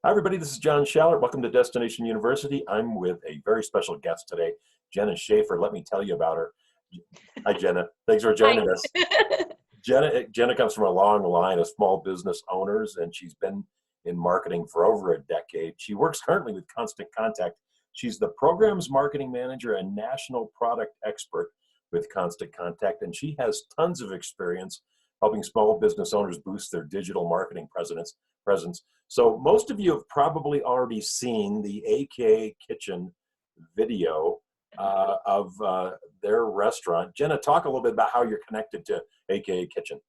Hi, everybody. This is Jon Schallert. Welcome to Destination University. I'm with a very special guest today, Jenna Shaffer. Let me tell you about her. Hi, Jenna. Thanks for Hi. joining us. Jenna comes from a long line of small business owners, and she's been in marketing for over a decade. She works currently with Constant Contact. She's the programs marketing manager and national product expert with Constant Contact, and she has tons of experience helping small business owners boost their digital marketing presence. So most of you have probably already seen the AKA Kitchen video of their restaurant. Jenna, talk a little bit about how you're connected to AKA Kitchen.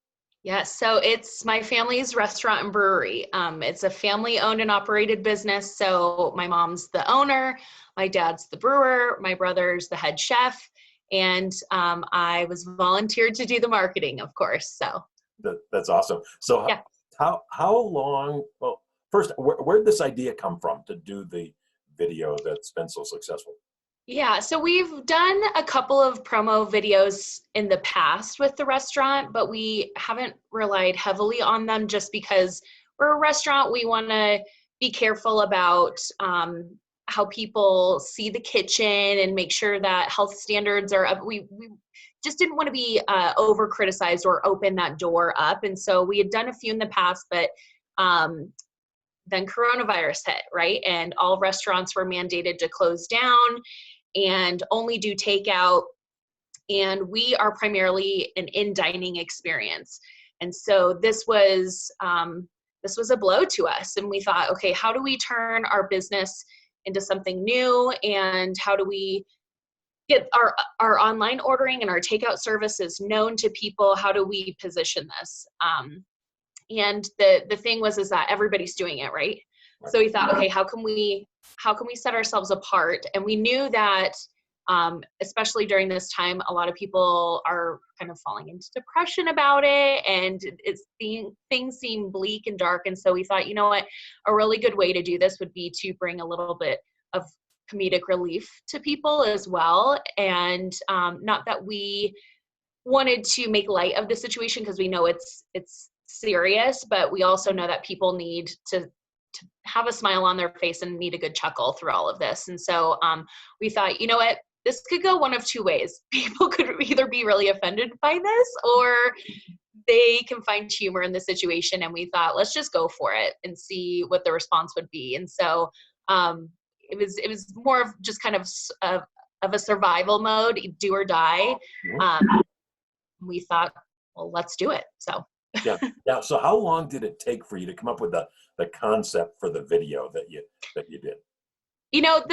Yes, so it's my family's restaurant and brewery. It's a family-owned and operated business. So my mom's the owner, my dad's the brewer, my brother's the head chef, and I was volunteered to do the marketing, of course. So that's awesome. So yeah. How long? Well, first, where'd this idea come from to do the video that's been so successful? Yeah, so we've done a couple of promo videos in the past with the restaurant, but we haven't relied heavily on them just because we're a restaurant. We want to be careful about how people see the kitchen and make sure that health standards are up. We just didn't want to be over criticized or open that door up. And so we had done a few in the past, but then coronavirus hit, right? And all restaurants were mandated to close down and only do takeout. And we are primarily an in-dining experience. And so this was a blow to us. And we thought, okay, how do we turn our business into something new? And how do we get our online ordering and our takeout services known to people? How do we position this? And the thing was that everybody's doing it, right? So we thought, okay, how can we set ourselves apart? And we knew that, especially during this time, a lot of people are kind of falling into depression about it, and things seem bleak and dark. And so we thought, you know what, a really good way to do this would be to bring a little bit of comedic relief to people as well. And not that we wanted to make light of the situation, because we know it's serious, but we also know that people need to have a smile on their face and need a good chuckle through all of this. And so we thought, you know what, this could go one of two ways. People could either be really offended by this, or they can find humor in the situation. And we thought, let's just go for it and see what the response would be. And so it was more of just kind of a survival mode, do or die. We thought, well, let's do it. So yeah. So how long did it take for you to come up with the concept for the video that you did? You know,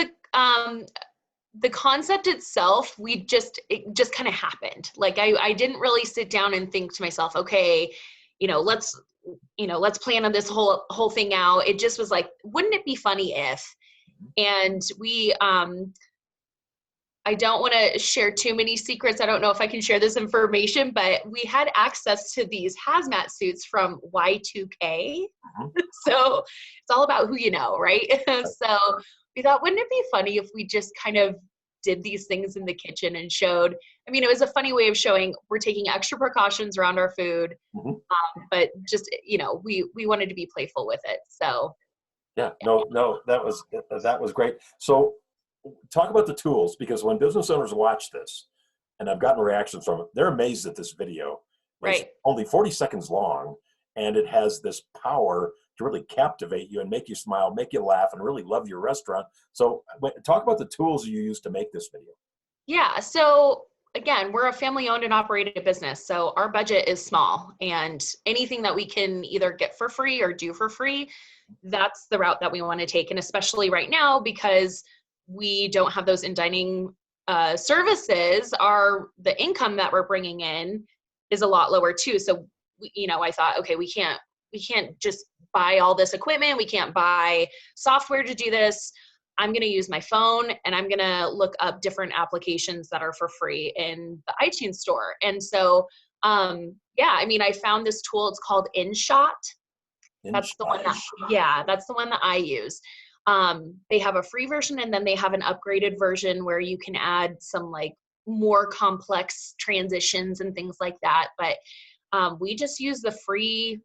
the concept itself, it just kind of happened. Like I didn't really sit down and think to myself, okay, let's plan on this whole thing out. It just was like, wouldn't it be funny if? And we I don't want to share too many secrets. I don't know if I can share this information, but we had access to these hazmat suits from Y2K. So it's all about who you know, right? So we thought, wouldn't it be funny if we just kind of did these things in the kitchen and showed, it was a funny way of showing we're taking extra precautions around our food, but just, we wanted to be playful with it. So. Yeah, no, that was great. So talk about the tools, because when business owners watch this, and I've gotten reactions from it, they're amazed that this video is only 40 seconds long, and it has this power to really captivate you and make you smile, make you laugh, and really love your restaurant. So talk about the tools you use to make this video. Yeah, so again, we're a family-owned and operated business, so our budget is small, and anything that we can either get for free or do for free, that's the route that we want to take. And especially right now, because we don't have those in-dining services, the income that we're bringing in is a lot lower too. So, I thought, okay, we can't just buy all this equipment. We can't buy software to do this. I'm going to use my phone, and I'm going to look up different applications that are for free in the iTunes store. And so, I found this tool. It's called InShot. That's the one that I use. They have a free version, and then they have an upgraded version where you can add some like more complex transitions and things like that. But we just use the free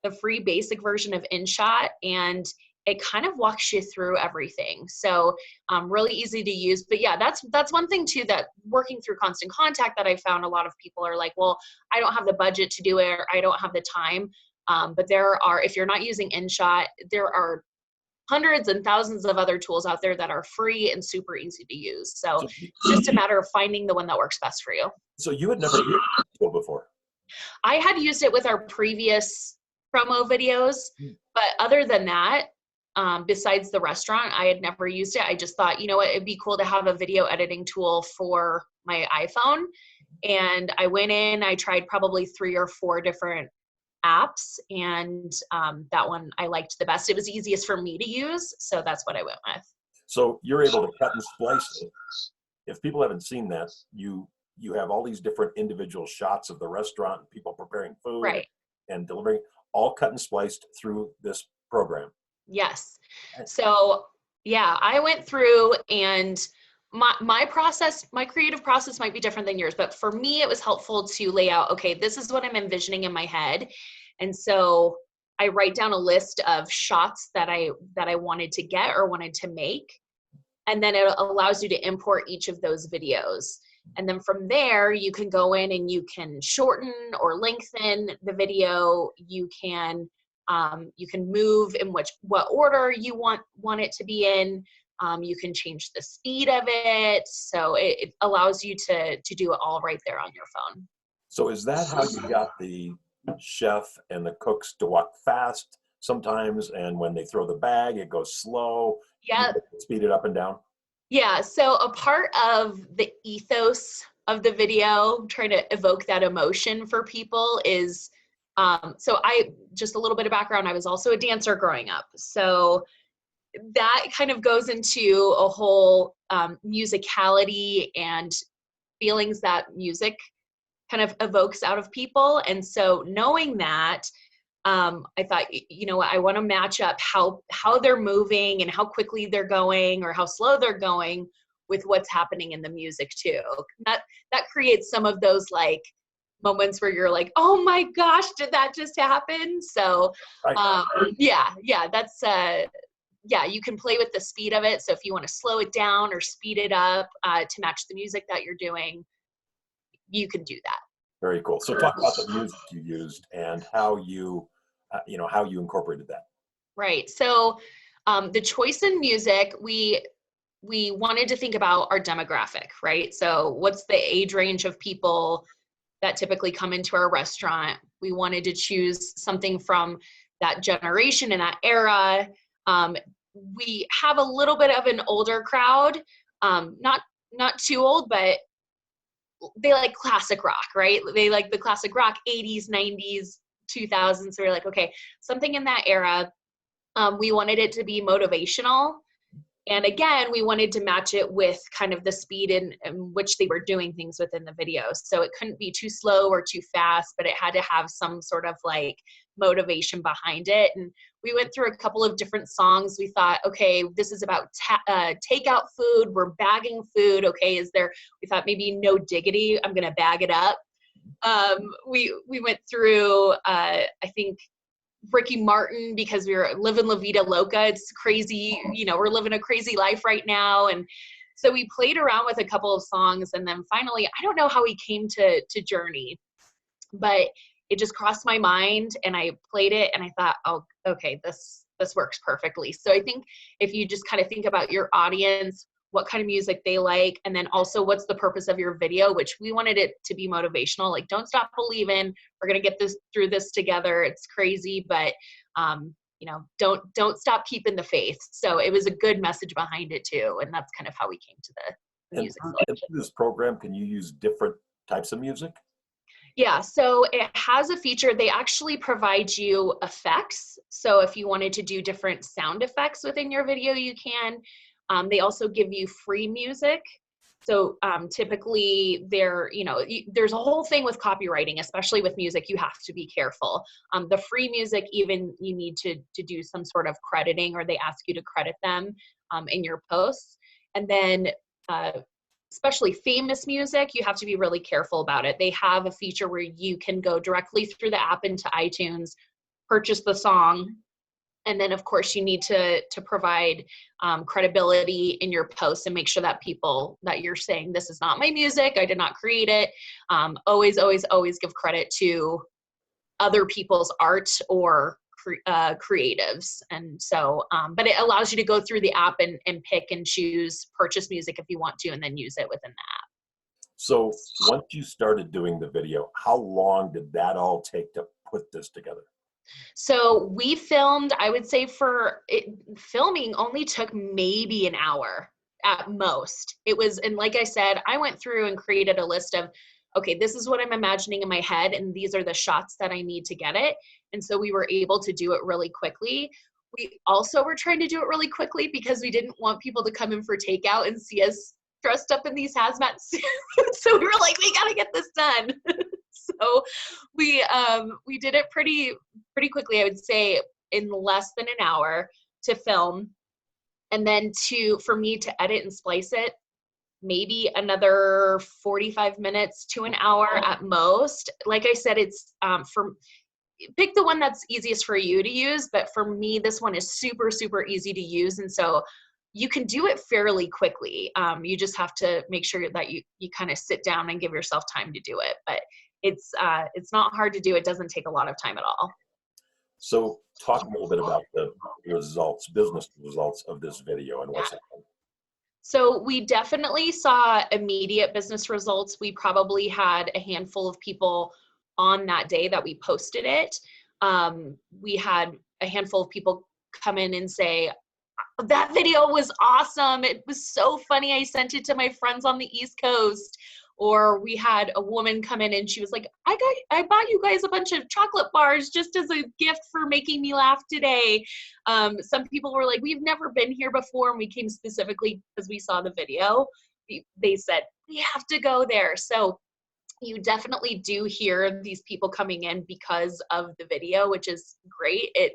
the free basic version of InShot, and it kind of walks you through everything. So really easy to use. But yeah, that's one thing too, that working through Constant Contact, that I found a lot of people are like, well, I don't have the budget to do it, or I don't have the time. But there are, if you're not using InShot, there are hundreds and thousands of other tools out there that are free and super easy to use. So it's just a matter of finding the one that works best for you. So you had never used the tool before? I had used it with our previous promo videos, but other than that, besides the restaurant, I had never used it. I just thought, you know what, it'd be cool to have a video editing tool for my iPhone. And I went in, I tried probably 3 or 4 different apps, and that one I liked the best. It was easiest for me to use, so that's what I went with. So you're able to cut and splice it. If people haven't seen that, you have all these different individual shots of the restaurant, people preparing food, right, and delivering, all cut and spliced through this program. Yes. So yeah, I went through, and my process, my creative process might be different than yours, but for me, it was helpful to lay out, okay, this is what I'm envisioning in my head. And so I write down a list of shots that I wanted to get or wanted to make. And then it allows you to import each of those videos. And then from there, you can go in and you can shorten or lengthen the video. You can move in what order you want it to be in. You can change the speed of it. So it allows you to do it all right there on your phone. So is that how you got the chef and the cooks to walk fast sometimes, and when they throw the bag, it goes slow? Yeah. Speed it up and down? Yeah. So a part of the ethos of the video, trying to evoke that emotion for people, is so just a little bit of background, I was also a dancer growing up. So that kind of goes into a whole musicality and feelings that music kind of evokes out of people. And so knowing that, I thought, you know what, I want to match up how they're moving and how quickly they're going or how slow they're going with what's happening in the music too. That creates some of those like moments where you're like, oh my gosh, did that just happen? So yeah, that's you can play with the speed of it. So if you want to slow it down or speed it up to match the music that you're doing, you can do that. Very cool. So talk about the music you used and how you incorporated that. Right. So the choice in music, we wanted to think about our demographic, right? So what's the age range of people that typically come into our restaurant? We wanted to choose something from that generation and that era. We have a little bit of an older crowd, not too old, but they like classic rock, right? They like the classic rock, 80s, 90s, 2000s. So we're like, okay, something in that era. We wanted it to be motivational. And again, we wanted to match it with kind of the speed in which they were doing things within the video. So it couldn't be too slow or too fast, but it had to have some sort of like motivation behind it. And we went through a couple of different songs. We thought, okay, this is about takeout food. We're bagging food. Okay, we thought maybe No Diggity, I'm going to bag it up. We went through, I think, Ricky Martin, because we were living La Vida Loca. It's crazy. We're living a crazy life right now. And so we played around with a couple of songs. And then finally, I don't know how we came to Journey, but it just crossed my mind and I played it and I thought, oh, okay, this works perfectly. So I think if you just kind of think about your audience, what kind of music they like, and then also what's the purpose of your video, which we wanted it to be motivational, like don't stop believing, we're going to get through this together. It's crazy, but don't stop keeping the faith. So it was a good message behind it too. And that's kind of how we came to the music. And through this program, can you use different types of music? Yeah, so it has a feature. They actually provide you effects. So if you wanted to do different sound effects within your video, you can. They also give you free music. So typically there's a whole thing with copywriting, especially with music, you have to be careful. The free music, even you need to do some sort of crediting, or they ask you to credit them in your posts. And then especially famous music, you have to be really careful about it. They have a feature where you can go directly through the app into iTunes, purchase the song. And then, of course, you need to provide credibility in your posts and make sure that that you're saying, this is not my music, I did not create it. Always, always, always give credit to other people's art or creatives. And so, but it allows you to go through the app and pick and choose, purchase music if you want to, and then use it within the app. So once you started doing the video, how long did that all take to put this together? So we filmed, I would say filming only took maybe an hour at most. It was, and like I said, I went through and created a list of, okay, this is what I'm imagining in my head, and these are the shots that I need to get it. And so we were able to do it really quickly. We also were trying to do it really quickly because we didn't want people to come in for takeout and see us dressed up in these hazmat suits. So we were like, we gotta get this done. So we did it pretty quickly, I would say in less than an hour to film. And then for me to edit and splice it, maybe another 45 minutes to an hour at most. Like I said, it's pick the one that's easiest for you to use, but for me, this one is super, super easy to use. And so you can do it fairly quickly. You just have to make sure that you kind of sit down and give yourself time to do it. But it's not hard to do. It doesn't take a lot of time at all. So talk a little bit about the business results of this video and what's happening. So we definitely saw immediate business results. We probably had a handful of people on that day that we posted it. We had a handful of people come in and say, that video was awesome. It was so funny. I sent it to my friends on the East Coast. Or we had a woman come in and she was like, I bought you guys a bunch of chocolate bars just as a gift for making me laugh today. Some people were like, we've never been here before. And we came specifically because we saw the video. They said, we have to go there. So you definitely do hear these people coming in because of the video, which is great. It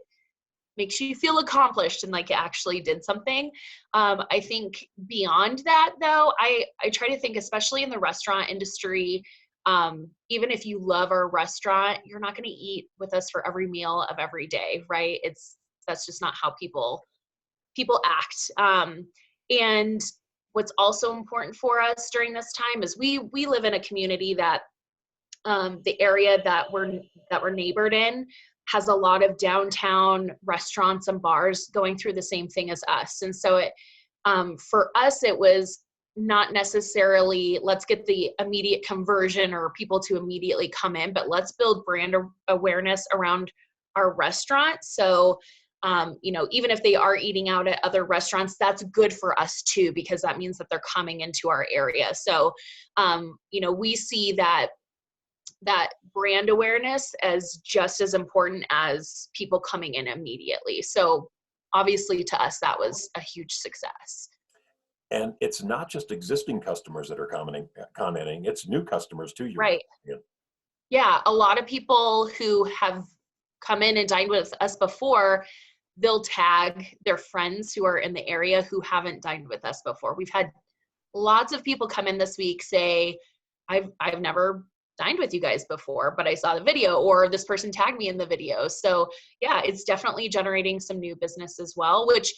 makes you feel accomplished and like you actually did something. I think beyond that though, I try to think, especially in the restaurant industry, even if you love our restaurant, you're not going to eat with us for every meal of every day, right? That's just not how people act. And what's also important for us during this time is we live in a community that the area that we're neighbored in has a lot of downtown restaurants and bars going through the same thing as us. And so for us, it was not necessarily, let's get the immediate conversion or people to immediately come in, but let's build brand awareness around our restaurant. So, even if they are eating out at other restaurants, that's good for us too, because that means that they're coming into our area. So, we see that brand awareness as just as important as people coming in immediately. So obviously to us, that was a huge success. And it's not just existing customers that are commenting, it's new customers too. Right. Yeah. A lot of people who have come in and dined with us before, they'll tag their friends who are in the area who haven't dined with us before. We've had lots of people come in this week say, I've never dined with you guys before, but I saw the video, or this person tagged me in the video. So yeah, it's definitely generating some new business as well, which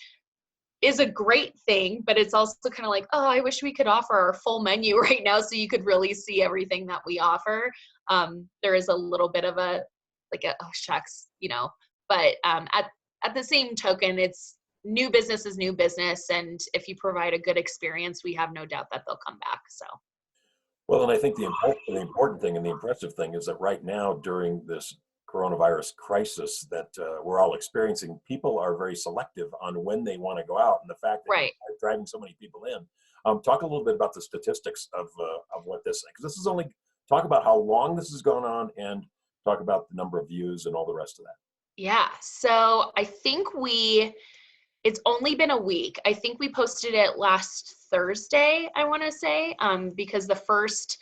is a great thing, but it's also kind of like, oh, I wish we could offer our full menu right now so you could really see everything that we offer. There is a little bit of oh shucks, but at the same token, it's new business is new business. And if you provide a good experience, we have no doubt that they'll come back. So. Well, and I think the important thing and the impressive thing is that right now during this coronavirus crisis that we're all experiencing, people are very selective on when they want to go out, and the fact that you're driving so many people in. Talk a little bit about the statistics of what this, because this is only, talk about how long this has gone on and talk about the number of views and all the rest of that. Yeah, so I think it's only been a week. I think we posted it last Thursday, I want to say, because the first,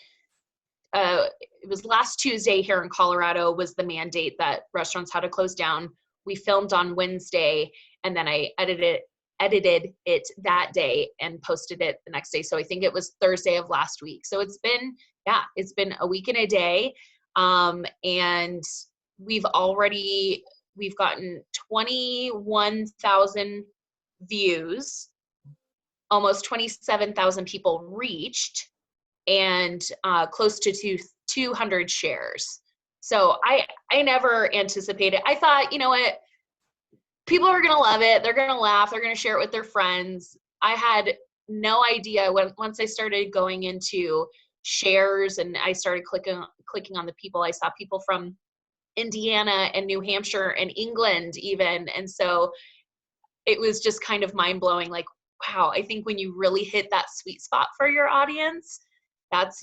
it was last Tuesday here in Colorado was the mandate that restaurants had to close down. We filmed on Wednesday, and then I edited it that day and posted it the next day. So I think it was Thursday of last week. So it's been a week and a day. And we've already we've gotten 21,000 views, almost 27,000 people reached, and close to 200 shares. So I never anticipated. I thought, you know what, people are going to love it. They're going to laugh. They're going to share it with their friends. I had no idea once I started going into shares and I started clicking on the people. I saw people from Indiana and New Hampshire and England even. And so it was just kind of mind blowing. Like, wow, I think when you really hit that sweet spot for your audience,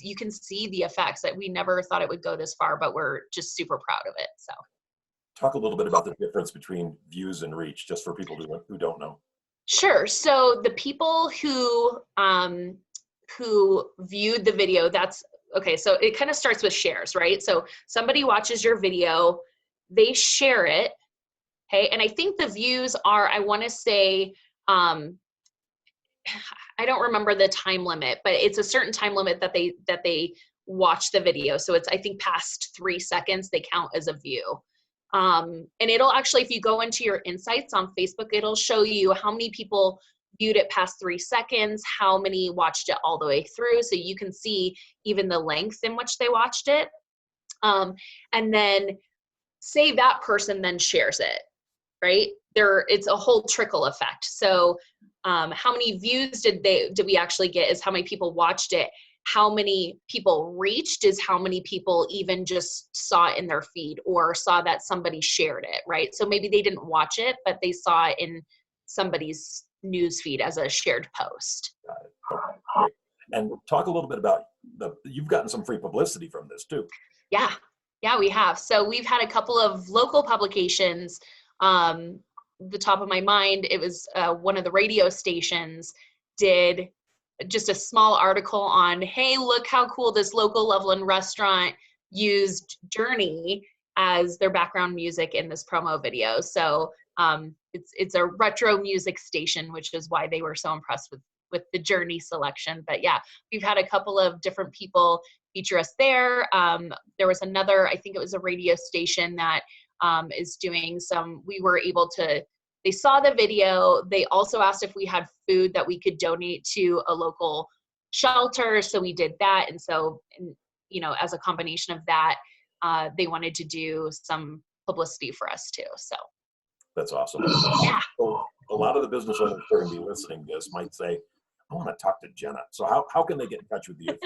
you can see the effects that we never thought it would go this far, but we're just super proud of it. So talk a little bit about the difference between views and reach, just for people who don't know. Sure. So the people who viewed the video, that's okay. So it kind of starts with shares, right? So somebody watches your video, they share it. Okay. And I think the views are, I want to say, I don't remember the time limit, but it's a certain time limit that they watch the video. So it's, I think, past 3 seconds, they count as a view. And it'll actually, if you go into your insights on Facebook, it'll show you how many people viewed it past 3 seconds, how many watched it all the way through. So you can see even the length in which they watched it. And then say that person then shares it, right? It's a whole trickle effect. So how many views did we actually get is how many people watched it. How many people reached is how many people even just saw it in their feed or saw that somebody shared it, right? So maybe they didn't watch it, but they saw it in somebody's news feed as a shared post. Got it. Okay. And talk a little bit about you've gotten some free publicity from this too. Yeah, we have. So we've had a couple of local publications. The top of my mind, it was one of the radio stations did just a small article on, hey, look how cool this local Loveland restaurant used Journey as their background music in this promo video. So it's a retro music station, which is why they were so impressed with the Journey selection. But yeah, we've had a couple of different people feature us there. There was another, I think it was a radio station that is doing they saw the video. They also asked if we had food that we could donate to a local shelter. So we did that. And so, as a combination of that, they wanted to do some publicity for us too. So that's awesome. Yeah. So a lot of the business owners who are going to be listening to this might say, I want to talk to Jenna. So how can they get in touch with you?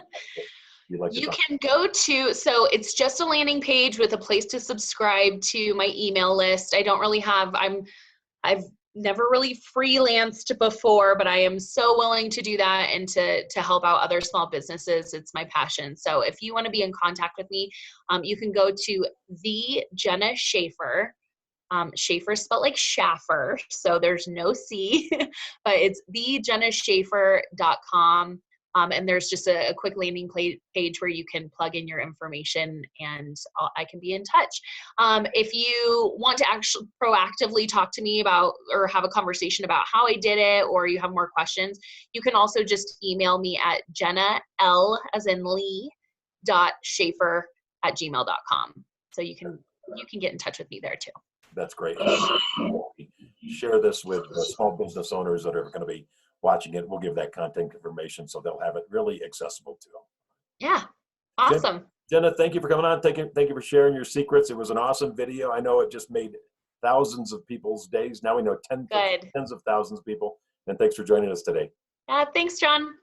You can go to, so it's just a landing page with a place to subscribe to my email list. I don't really have, I've never really freelanced before, but I am so willing to do that and to help out other small businesses. It's my passion. So if you want to be in contact with me, you can go to the Jenna Shaffer. Shaffer spelled like Shaffer, so there's no C, but it's thejennashaffer.com. And there's just a quick landing page where you can plug in your information and I can be in touch. If you want to actually proactively talk to me about or have a conversation about how I did it, or you have more questions, you can also just email me at Jenna L as in Lee .Shaffer@gmail.com. So you can get in touch with me there too. That's great. Share this with small business owners that are going to be watching it. We'll give that contact information so they'll have it really accessible to them. Yeah, awesome. Jenna, thank you for coming on. Thank you for sharing your secrets. It was an awesome video. I know it just made thousands of people's days. Now we know tens of thousands of people. And thanks for joining us today. Thanks, John.